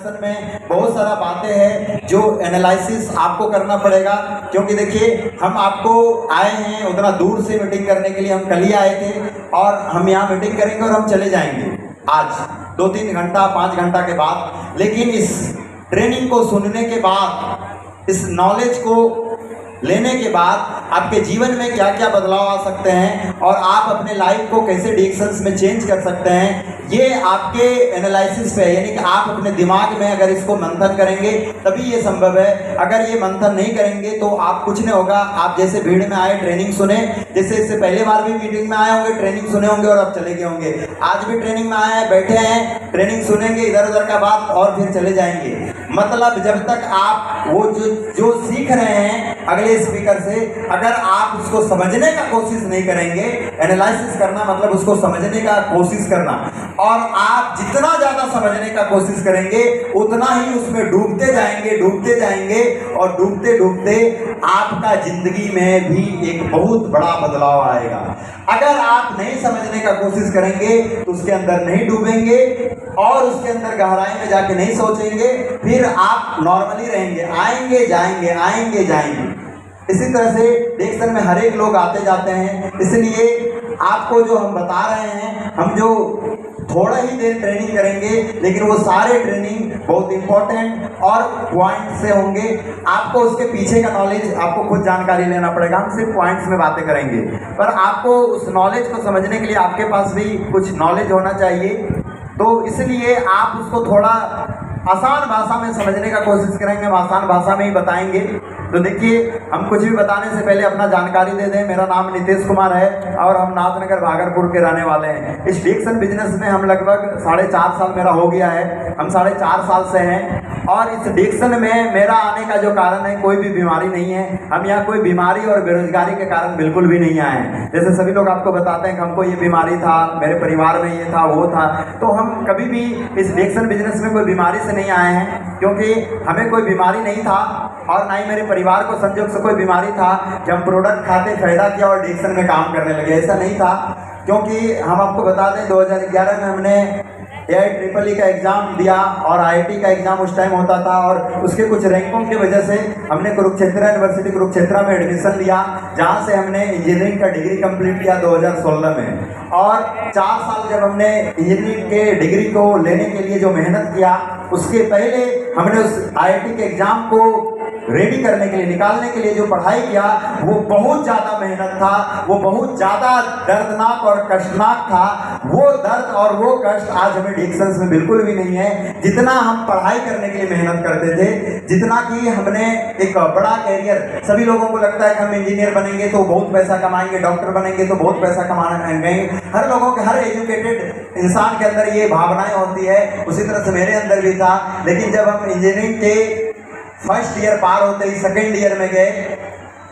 Introduction में बहुत सारा बातें हैं जो एनालिसिस आपको करना पड़ेगा, क्योंकि देखिए हम आपको आए हैं उतना दूर से मीटिंग करने के लिए, हम कल ही आए थे और हम यहाँ मीटिंग करेंगे और हम चले जाएंगे आज 2-3 घंटा 5 घंटा के बाद। लेकिन इस ट्रेनिंग को सुनने के बाद, इस नॉलेज को लेने के बाद आपके जीवन में क्या क्या बदलाव आ सकते हैं और आप अपने लाइफ को कैसे डिरेक्शंस में चेंज कर सकते हैं, ये आपके एनालिसिस पे है। यानी कि आप अपने दिमाग में अगर इसको मंथन करेंगे तभी ये संभव है। अगर ये मंथन नहीं करेंगे तो आप कुछ नहीं होगा। आप जैसे भीड़ में आए, ट्रेनिंग सुने, जैसे इससे पहले बार भी मीटिंग में आए होंगे, ट्रेनिंग सुने होंगे और अब चले गए होंगे। आज भी ट्रेनिंग में आए हैं, बैठे हैं, ट्रेनिंग सुनेंगे, इधर उधर का बात और फिर चले जाएंगे। मतलब जब तक आप वो जो सीख रहे हैं अगले स्पीकर से, अगर आप उसको समझने का कोशिश नहीं करेंगे, एनालिसिस करना मतलब उसको समझने का कोशिश करना, और आप जितना ज्यादा समझने का कोशिश करेंगे उतना ही उसमें डूबते जाएंगे और डूबते डूबते आपका जिंदगी में भी एक बहुत बड़ा बदलाव आएगा। अगर आप नहीं समझने का कोशिश करेंगे तो उसके अंदर नहीं डूबेंगे और उसके अंदर गहराई में जाके नहीं सोचेंगे, फिर आप नॉर्मली रहेंगे, आएंगे जाएंगे। इसी तरह से डिरेक्शन में हर एक लोग आते जाते हैं। इसलिए आपको जो हम बता रहे हैं, हम जो थोड़ा ही देर ट्रेनिंग करेंगे लेकिन वो सारे ट्रेनिंग बहुत इंपॉर्टेंट और पॉइंट से होंगे। आपको उसके पीछे का नॉलेज, आपको खुद जानकारी लेना पड़ेगा। हम सिर्फ पॉइंट्स में बातें करेंगे, पर आपको उस नॉलेज को समझने के लिए आपके पास भी कुछ नॉलेज होना चाहिए। तो इसलिए आप उसको थोड़ा आसान भाषा में समझने का कोशिश करेंगे, हम आसान भाषा में ही बताएंगे। तो देखिए, हम कुछ भी बताने से पहले अपना जानकारी दे दें। मेरा नाम नितेश कुमार है और हम नाथनगर भागलपुर के रहने वाले हैं। इस डिरेक्शन बिजनेस में हम लगभग 4.5 साल मेरा हो गया है, हम 4.5 साल से हैं। और इस डिरेक्शन में मेरा आने का जो कारण है, कोई भी बीमारी नहीं है। हम यहाँ कोई बीमारी और बेरोजगारी के कारण बिल्कुल भी नहीं आए हैं। जैसे सभी लोग आपको बताते हैं कि हमको ये बीमारी था, मेरे परिवार में ये था, वो था, तो हम कभी भी इस डिरेक्शन बिजनेस में कोई बीमारी से नहीं आए हैं, क्योंकि हमें कोई बीमारी नहीं था और ना ही मेरे परिवार को संयोग से कोई बीमारी था कि हम प्रोडक्ट खाते फायदा किया और डिरेक्शन में काम करने लगे। ऐसा नहीं था, क्योंकि हम आपको बता दें 2011 में हमने AIEEE का एग्ज़ाम दिया और IIT का एग्ज़ाम उस टाइम होता था, और उसके कुछ रैंकों की वजह से हमने कुरुक्षेत्र यूनिवर्सिटी कुरुक्षेत्र में एडमिशन लिया, जहां से हमने इंजीनियरिंग का डिग्री कंप्लीट किया 2016 में। और 4 साल जब हमने इंजीनियरिंग के डिग्री को लेने के लिए जो मेहनत किया, उसके पहले हमने उस IIT के एग्ज़ाम को रेडी करने के लिए, निकालने के लिए जो पढ़ाई किया, वो बहुत ज़्यादा मेहनत था, वो बहुत ज़्यादा दर्दनाक और कष्टनाक था। वो दर्द और वो कष्ट आज हमें डिरेक्शंस में बिल्कुल भी नहीं है। जितना हम पढ़ाई करने के लिए मेहनत करते थे, जितना कि हमने एक बड़ा कैरियर, सभी लोगों को लगता है कि हम इंजीनियर बनेंगे तो बहुत पैसा कमाएंगे, डॉक्टर बनेंगे तो बहुत पैसा कमाएंगे। हर लोगों के, हर एजुकेटेड इंसान के अंदर ये भावनाएं होती है, उसी तरह से मेरे अंदर भी था। लेकिन जब हम इंजीनियरिंग के फर्स्ट ईयर पार होते ही सेकेंड ईयर में गए,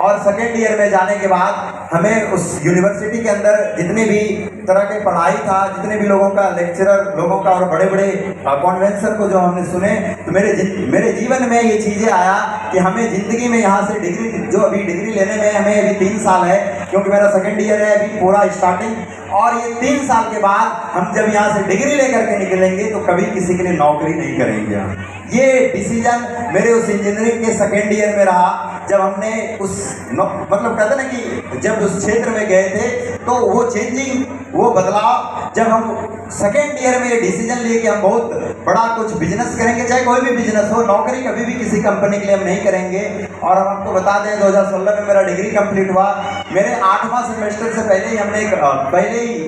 और सेकेंड ईयर में जाने के बाद हमें उस यूनिवर्सिटी के अंदर जितने भी तरह के पढ़ाई था, जितने भी लोगों का, लेक्चरर लोगों का और बड़े बड़े कॉन्वेंसर को जो हमने सुने, तो मेरे जीवन में ये चीज़ें आया कि हमें ज़िंदगी में यहाँ से डिग्री, जो अभी डिग्री लेने में हमें अभी 3 साल है, क्योंकि मेरा सेकेंड ईयर है अभी पूरा स्टार्टिंग, और ये 3 साल के बाद हम जब यहाँ से डिग्री लेकर के निकलेंगे तो कभी किसी के लिए नौकरी नहीं करेंगे। ये डिसीजन मेरे उस इंजीनियरिंग के सेकेंड ईयर में रहा, जब हमने उस मतलब कहते ना कि जब उस क्षेत्र में गए थे, तो वो चेंजिंग, वो बदलाव, जब हम सेकेंड ईयर में ये डिसीजन लिए कि हम बहुत बड़ा कुछ बिजनेस करेंगे, चाहे कोई भी बिजनेस हो, नौकरी कभी भी किसी कंपनी के लिए हम नहीं करेंगे। और हम आपको बता दें 2016 में मेरा डिग्री कंप्लीट हुआ। मेरे 8वां सेमेस्टर से पहले ही हमने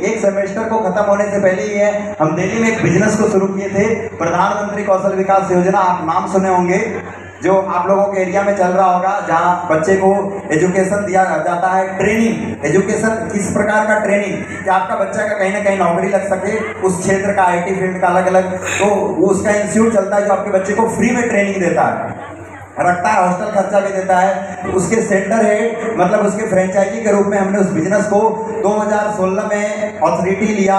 एक सेमेस्टर को खत्म होने से पहले ही है, हम दिल्ली में एक बिजनेस को शुरू किए थे, प्रधानमंत्री कौशल विकास योजना, आप नाम सुने होंगे, जो आप लोगों के एरिया में चल रहा होगा, जहां बच्चे को एजुकेशन दिया जाता है, ट्रेनिंग, एजुकेशन किस प्रकार का ट्रेनिंग कि आपका बच्चा का कहीं ना कहीं नौकरी लग सके, उस क्षेत्र का, IT फील्ड का अलग अलग, तो वो उसका इंस्टीट्यूट चलता है जो आपके बच्चे को फ्री में ट्रेनिंग देता है, रखता है, हॉस्टल खर्चा भी देता है। तो उसके सेंटर है, मतलब उसके फ्रेंचाइजी के रूप में हमने उस बिजनेस को 2016 में अथॉरिटी लिया,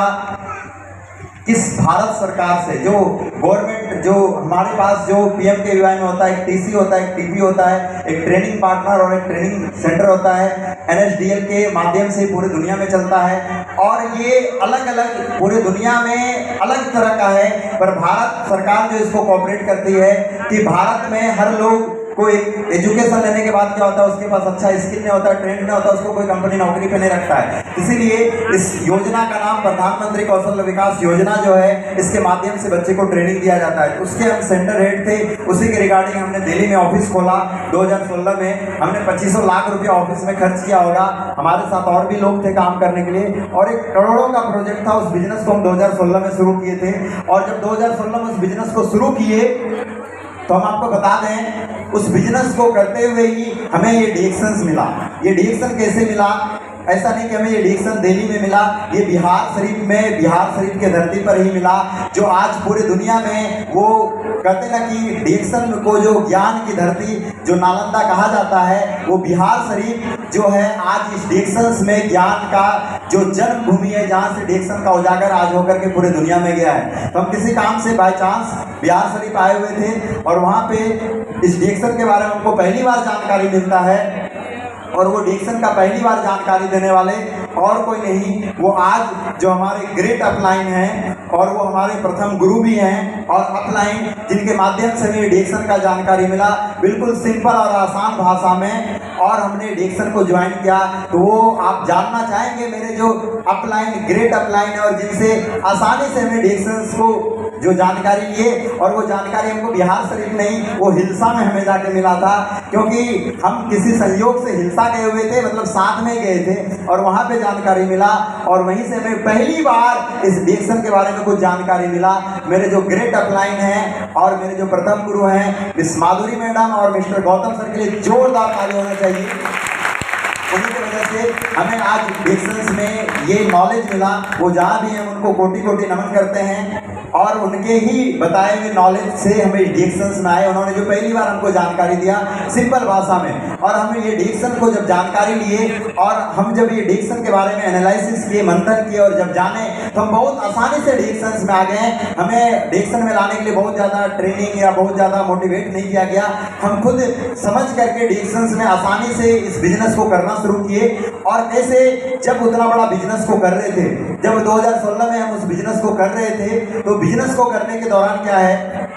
किस भारत सरकार से जो गवर्नमेंट जो हमारे पास जो PMKVY में होता है, एक TC होता है, एक TP होता है, एक ट्रेनिंग पार्टनर और एक ट्रेनिंग सेंटर होता है, NSDL के माध्यम से पूरी दुनिया में चलता है और ये अलग अलग पूरी दुनिया में अलग तरह का है। पर भारत सरकार जो इसको कोऑपरेट करती है कि भारत में हर लोग को एक एजुकेशन लेने के बाद क्या होता है, उसके पास अच्छा स्किल नहीं होता, ट्रेंड नहीं होता, उसको कोई कंपनी नौकरी पे नहीं रखता है। इसीलिए इस योजना का नाम प्रधानमंत्री कौशल विकास योजना जो है, इसके माध्यम से बच्चे को ट्रेनिंग दिया जाता है। उसके हम सेंटर हेड थे, उसी के रिगार्डिंग हमने दिल्ली में ऑफिस खोला 2016 में। हमने 2500 लाख रुपया ऑफिस में खर्च किया होगा। हमारे साथ और भी लोग थे काम करने के लिए और एक करोड़ों का प्रोजेक्ट था। उस बिजनेस को हम 2016 में शुरू किए थे और जब 2016 में उस बिजनेस को शुरू किए तो हम आपको बता दें, उस बिजनेस को करते हुए ही हमें ये डिएक्शंस मिला। ये डिएक्शन कैसे मिला? ऐसा नहीं कि हमें ये डिएक्शन दिल्ली में मिला, ये बिहार शरीफ में, बिहार शरीफ के धरती पर ही मिला, जो आज पूरी दुनिया में वो कहते ना कि डिएक्शन को जो ज्ञान की धरती जो नालंदा कहा जाता है, वो बिहार शरीफ जो है आज इस डिएक्शंस में ज्ञान का जो जन्मभूमि है, जहाँ से डिएक्शन का उजागर आज होकर के पूरे दुनिया में गया है। तो हम किसी काम से बाय चांस बिहार शरीफ आए हुए थे और वहाँ पे इस डिएक्शन के बारे में हमको पहली बार जानकारी मिलता है और वो डिएक्शन का पहली बार जानकारी देने वाले और कोई नहीं, वो आज जो हमारे ग्रेट अपलाइन हैं और वो हमारे प्रथम गुरु भी हैं और अपलाइन, जिनके माध्यम से हमें डिएक्शन का जानकारी मिला बिल्कुल सिंपल और आसान भाषा में, और हमने डिएक्शन को ज्वाइन किया। तो वो आप जानना चाहेंगे मेरे जो अपलाइन, ग्रेट अपलाइन है और जिनसे आसानी से हमें डिएक्शन को जो जानकारी लिए, और वो जानकारी हमको बिहार शरीफ नहीं, वो हिल्सा में हमें जाके मिला था, क्योंकि हम किसी संयोग से हिल्सा गए हुए थे, मतलब साथ में गए थे और वहाँ पे जानकारी मिला और वहीं से हमें पहली बार इस डिएक्शन के बारे में कुछ जानकारी मिला। मेरे जो ग्रेट अपलाइन हैं और मेरे जो प्रथम गुरु हैं मिस माधुरी मैडम और मिस्टर गौतम सर के लिए जोरदार ताली होना चाहिए। उन्हीं की वजह से हमें आज डिएक्शंस में ये नॉलेज मिला। वो जहाँ भी हैं उनको कोटि कोटि नमन करते हैं और उनके ही बताए हुए नॉलेज से हमें डिएक्शंस में आए। उन्होंने जो पहली बार हमको जानकारी दिया सिंपल भाषा में, और हमें ये डिएक्शन को जब जानकारी लिए और हम जब ये डिएक्शन के बारे में एनालिसिस किए, मंथन किए और जब जाने, तो हम बहुत आसानी से डिएक्शंस में आ गए। हमें डिएक्शन में लाने के लिए बहुत ज़्यादा ट्रेनिंग या बहुत ज़्यादा मोटिवेट नहीं किया गया। हम खुद समझ करके डिएक्शंस में आसानी से इस बिजनेस को करना शुरू किए। और कैसे जब उतना बड़ा बिजनेस को कर रहे थे, जब 2016 में हम उस बिजनेस को कर रहे थे, तो बिजनेस को करने के दौरान क्या है,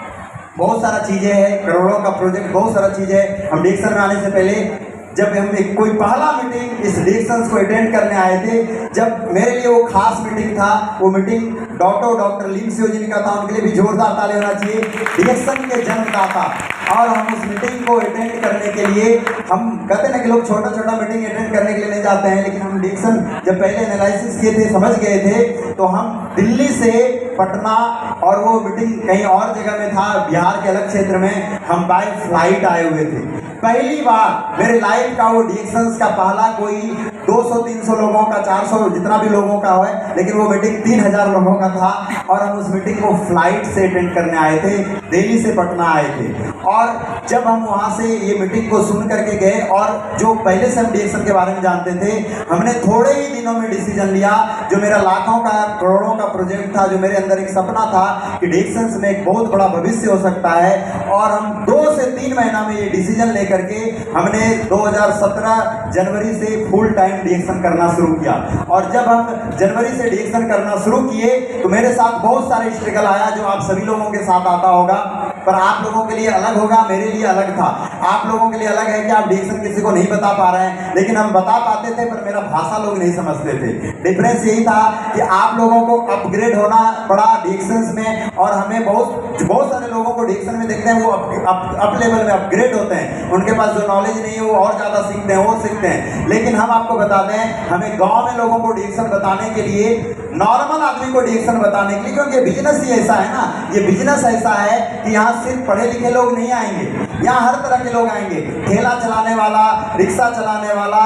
बहुत सारा चीज़ें हैं, करोड़ों का प्रोजेक्ट, बहुत सारा चीज़ें। हम डिएक्शन में आने से पहले जब हम एक कोई पहला मीटिंग इस डिएक्शंस को अटेंड करने आए थे, जब मेरे लिए वो खास मीटिंग था, वो मीटिंग डॉक्टर लिमसियो जी का था। उनके लिए भी जोरदार ताली होना चाहिए, डिएक्शन के जन्मदाता। और हम उस मीटिंग को अटेंड करने के लिए, हम कहते ना कि लोग छोटा छोटा मीटिंग अटेंड करने के लिए नहीं जाते हैं, लेकिन हम डिएक्शन जब पहले एनालिसिस किए थे, समझ गए थे, तो हम दिल्ली से पटना, और वो मीटिंग कहीं और जगह में था, बिहार के अलग क्षेत्र में, हम बाय फ्लाइट आए हुए थे। पहली बार मेरे लाइफ का वो डिएक्शंस का पहला कोई 200-300 लोगों का, 400 जितना भी लोगों का है, लेकिन वो मीटिंग 3000 लोगों का था और हम उस मीटिंग को फ्लाइट से अटेंड करने आए थे, दिल्ली से पटना आए थे। और जब हम वहाँ से ये मीटिंग को सुन करके गए, और जो पहले से हम डिएक्शन के बारे में जानते थे, हमने थोड़े ही दिनों में डिसीजन लिया, जो मेरा लाखों का, करोड़ों का प्रोजेक्ट था, जो मेरे अंदर एक सपना था कि डिएक्शंस में एक बहुत बड़ा भविष्य हो सकता है। और हम 2 से 3 महीना में ये डिसीजन लेकर के हमने 2017 जनवरी से फुल टाइम डिएक्शन करना शुरू किया। और जब हम जनवरी से डिएक्शन करना शुरू किए, तो मेरे साथ बहुत सारे स्ट्रगल आया, जो आप सभी लोगों के साथ आता होगा, पर आप लोगों के लिए अलग होगा, मेरे लिए अलग था। आप लोगों के लिए अलग है कि आप डिएक्शन किसी को नहीं बता पा रहे हैं, लेकिन हम बता पाते थे, पर मेरा भाषा लोग नहीं समझते थे। डिफरेंस यही था कि आप लोगों को अपग्रेड होना पड़ा डिएक्शंस में, और हमें बहुत सारे लोगों को डिएक्शन में देखते हैं, वो अप लेवल में अपग्रेड होते हैं, उनके पास जो नॉलेज नहीं है वो और ज़्यादा सीखते हैं, वो सीखते हैं। लेकिन हम आपको बता दें, हमें गाँव में लोगों को डिएक्शन बताने के लिए, नॉर्मल आदमी को डिएक्शन बताने के लिए, क्योंकि बिजनेस ही ऐसा है ना, ये बिजनेस ऐसा है कि यहाँ सिर्फ पढ़े लिखे लोग नहीं आएंगे, यहाँ हर तरह के लोग आएंगे। ठेला चलाने वाला, रिक्शा चलाने वाला,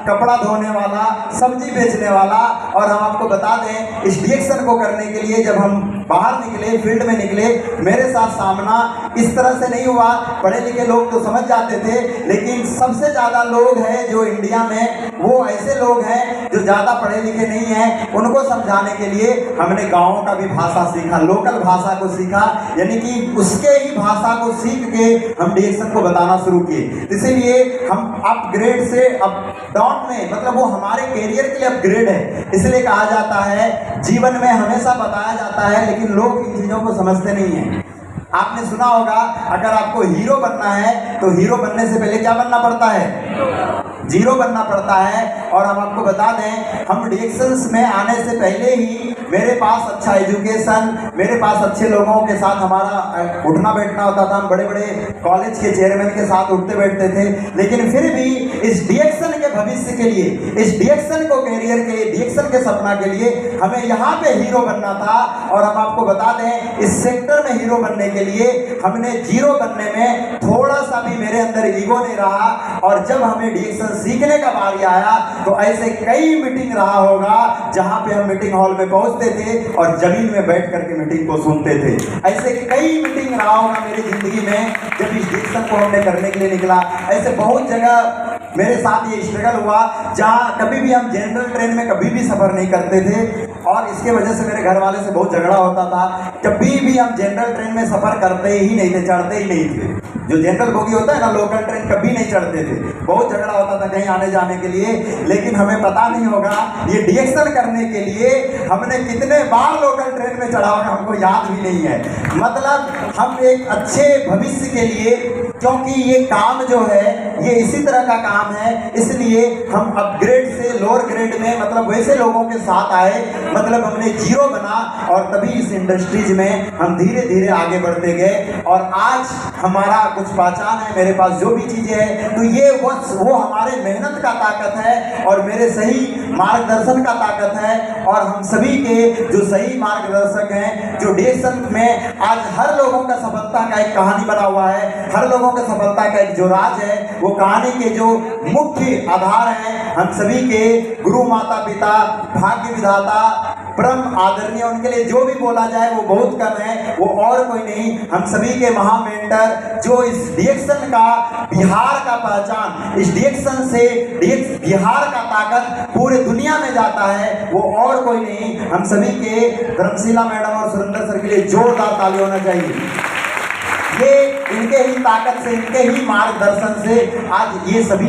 कपड़ा धोने वाला, सब्जी बेचने वाला। और हम आपको बता दें, इस डिएक्शन को करने के लिए जब हम बाहर निकले, फील्ड में निकले, मेरे साथ सामना इस तरह से नहीं हुआ। पढ़े लिखे लोग तो समझ जाते थे, लेकिन सबसे ज़्यादा लोग हैं जो इंडिया में, वो ऐसे लोग हैं जो ज़्यादा पढ़े लिखे नहीं हैं। उनको समझाने के लिए हमने गाँवों का भी भाषा सीखा, लोकल भाषा को सीखा, यानी कि उसके ही भाषा को सीख के हम डिएक्शन को बताना शुरू किए। इसीलिए हम अपग्रेड से अप डाउन में, मतलब वो हमारे कैरियर के लिए अपग्रेड है। इसलिए कहा जाता है जीवन में हमेशा बताया जाता है, लेकिन लोग इन चीज़ों को समझते नहीं हैं। आपने सुना होगा, अगर आपको हीरो बनना है तो हीरो बनने से पहले क्या बनना पड़ता है? जीरो बनना पड़ता है। और हम आपको बता दें, हम डिएक्शंस में आने से पहले ही मेरे पास अच्छा एजुकेशन, मेरे पास अच्छे लोगों के साथ हमारा उठना बैठना होता था। हम बड़े बड़े कॉलेज के चेयरमैन के साथ उठते बैठते थे, लेकिन फिर भी इस डिएक्शन के भविष्य के लिए, इस डिएक्शन को कैरियर के लिए, डिएक्शन के सपना के लिए हमें यहाँ पे हीरो बनना था। और हम आपको बता दें, इस सेक्टर में हीरो बनने के लिए हमने जीरो बनने में थोड़ा सा भी मेरे अंदर ईगो नहीं रहा। और जब हमें डिएक्शन सीखने का बारी आया तो ऐसे कई मीटिंग रहा होगा जहां पे हम मीटिंग हॉल में पहुंचते थे और जमीन में बैठ करके मीटिंग को सुनते थे। ऐसे कई मीटिंग रहा होगा मेरी जिंदगी में जब इस डिएक्शन को हमने करने के लिए निकला। ऐसे बहुत जगह मेरे साथ ये स्ट्रगल हुआ जहाँ कभी भी हम जनरल ट्रेन में कभी भी सफ़र नहीं करते थे, और इसके वजह से मेरे घर वाले से बहुत झगड़ा होता था। कभी भी हम जनरल ट्रेन में सफ़र करते ही नहीं थे, चढ़ते ही नहीं थे। जो जनरल बोगी होता है ना, लोकल ट्रेन, कभी नहीं चढ़ते थे। बहुत झगड़ा होता था कहीं आने जाने के लिए, लेकिन हमें पता नहीं होगा ये डिएक्शन करने के लिए हमने कितने बार लोकल ट्रेन में चढ़ा होगा, हमको याद भी नहीं है। मतलब हम एक अच्छे भविष्य के लिए, क्योंकि ये काम जो है ये इसी तरह का काम है, इसलिए हम अपग्रेड से लोअर ग्रेड में, मतलब वैसे लोगों के साथ आए, मतलब हमने जीरो बना। और तभी इस इंडस्ट्रीज में हम धीरे धीरे आगे बढ़ते गए। और आज हमारा कुछ पहचान है, मेरे पास जो भी चीज़ें हैं, तो ये वो हमारे मेहनत का ताकत है और मेरे सही मार्गदर्शन का ताकत है। और हम सभी के जो सही मार्गदर्शक हैं, जो डिएक्शन में आज हर लोगों का सफलता का एक कहानी बना हुआ है, हर लोगों का सफलता का एक जो राज है, वो कहानी के जो मुख्य आधार हैं, हम सभी के गुरु माता पिता, भाग्य विधाता, परम आदरणीय, उनके लिए जो भी बोला जाए वो बहुत कम है। वो और कोई नहीं, हम सभी के महामेंटर, जो इस डिएक्शन का, बिहार का पहचान, इस डिएक्शन से बिहार का ताकत पूरे दुनिया में जाता है, वो और कोई नहीं, हम सभी के धर्मशिला मैडम और सुरेंद्र सर के लिए जोरदार ताली होना चाहिए। ये इनके ही ताकत से, इनके ही मार्गदर्शन से आज ये सभी